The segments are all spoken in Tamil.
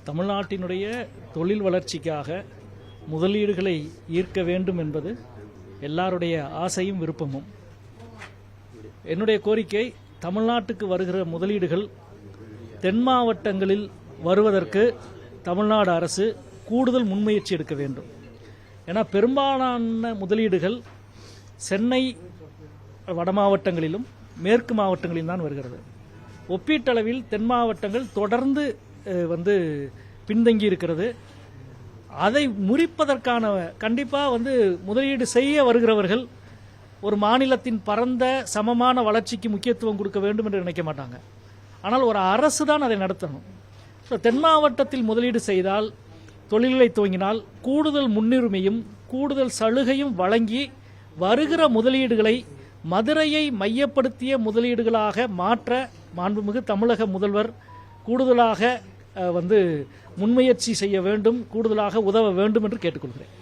தமிழ்நாட்டினுடைய தொழில் வளர்ச்சிக்காக முதலீடுகளை ஈர்க்க வேண்டும் என்பது எல்லாருடைய ஆசையும் விருப்பமும். என்னுடைய கோரிக்கை, தமிழ்நாட்டுக்கு வருகிற முதலீடுகள் தென் மாவட்டங்களில் வருவதற்கு தமிழ்நாடு அரசு கூடுதல் முன்முயற்சி எடுக்க வேண்டும். ஏன்னா பெரும்பாலான முதலீடுகள் சென்னை வட மாவட்டங்களிலும் மேற்கு மாவட்டங்களிலும் தான் வருகிறது. ஒப்பீட்டளவில் தென் மாவட்டங்கள் தொடர்ந்து பின்தங்கி இருக்கிறது. அதை முறிப்பதற்கான கண்டிப்பாக முதலீடு செய்ய வருகிறவர்கள் ஒரு மாநிலத்தின் பரந்த சமமான வளர்ச்சிக்கு முக்கியத்துவம் கொடுக்க வேண்டும் என்று நினைக்க மாட்டாங்க. ஆனால் ஒரு அரசு தான் அதை நடத்தணும். தென் மாவட்டத்தில் முதலீடு செய்தால், தொழில்களை துவங்கினால் கூடுதல் முன்னுரிமையும் கூடுதல் சலுகையும் வழங்கி வருகிற முதலீடுகளை மதுரையை மையப்படுத்திய முதலீடுகளாக மாற்ற மாண்புமிகு தமிழக முதல்வர் கூடுதலாக முன்முயற்சி செய்ய வேண்டும், கூடுதலாக உதவ வேண்டும் என்று கேட்டுக்கொள்கிறேன்.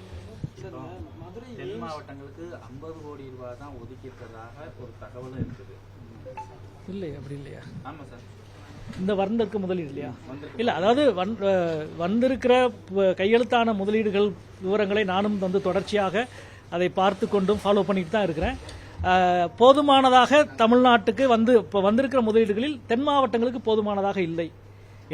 தென் மாவட்டங்களுக்கு 50 கோடி ரூபாய் தான் ஒதுக்கியிருக்கிறதாக ஒரு தகவல் இருக்குது. இல்லை, அப்படி இல்லையா? ஆமாம் சார். இந்த வந்திருக்க முதலீடு இல்லையா? இல்லை, அதாவது வந்திருக்கிற கையெழுத்தான முதலீடுகள் விவரங்களை நானும் தொடர்ச்சியாக அதை பார்த்து கொண்டும் ஃபாலோ பண்ணிட்டு தான் இருக்கிறேன். போதுமானதாக தமிழ்நாட்டுக்கு இப்போ வந்திருக்கிற முதலீடுகளில் தென் மாவட்டங்களுக்கு போதுமானதாக இல்லை.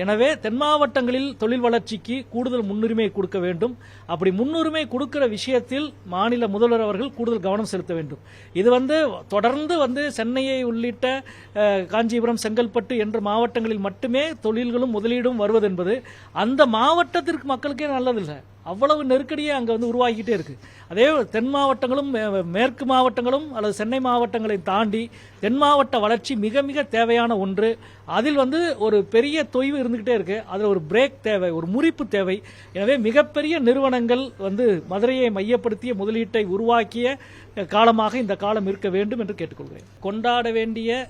எனவே தென் மாவட்டங்களில் தொழில் வளர்ச்சிக்கு கூடுதல் முன்னுரிமை கொடுக்க வேண்டும். அப்படி முன்னுரிமை கொடுக்கிற விஷயத்தில் மாநில முதல்வர் அவர்கள் கூடுதல் கவனம் செலுத்த வேண்டும். இது தொடர்ந்து சென்னையை உள்ளிட்ட காஞ்சிபுரம், செங்கல்பட்டு என்ற மாவட்டங்களில் மட்டுமே தொழில்களும் முதலீடும் வருவது என்பது அந்த மாவட்டத்திற்கு மக்களுக்கே நல்லதில்லை. அவ்வளவு நெருக்கடியே அங்கே உருவாகிக்கிட்டே இருக்கு. அதே தென் மாவட்டங்களும் மேற்கு மாவட்டங்களும் அல்லது சென்னை மாவட்டங்களை தாண்டி தென் மாவட்ட வளர்ச்சி மிக மிக தேவையான ஒன்று. அதில் ஒரு பெரிய தொய்வு இருந்துகிட்டே இருக்கு. அதில் ஒரு பிரேக் தேவை, ஒரு முறிப்பு தேவை. எனவே மிகப்பெரிய நிறுவனங்கள் மதுரையை மையப்படுத்திய முதலீட்டை உருவாக்கிய காலமாக இந்த காலம் இருக்க வேண்டும் என்று கேட்டுக்கொள்கிறேன். கொண்டாட வேண்டிய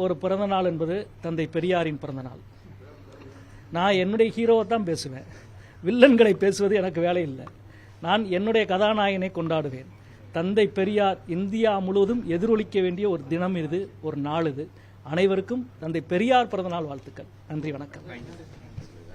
ஒரு பிறந்த நாள் என்பது தந்தை பெரியாரின் பிறந்த நாள். நான் என்னுடைய ஹீரோவை தான் பேசுவேன், வில்லன்களை பேசுவது எனக்கு வேலை இல்லை. நான் என்னுடைய கதாநாயகனை கொண்டாடுவேன். தந்தை பெரியார் இந்தியா முழுவதும் எதிரொலிக்க வேண்டிய ஒரு தினம் இது, ஒரு நாள் இது. அனைவருக்கும் தந்தை பெரியார் பிறந்தநாள் வாழ்த்துக்கள். நன்றி, வணக்கம்.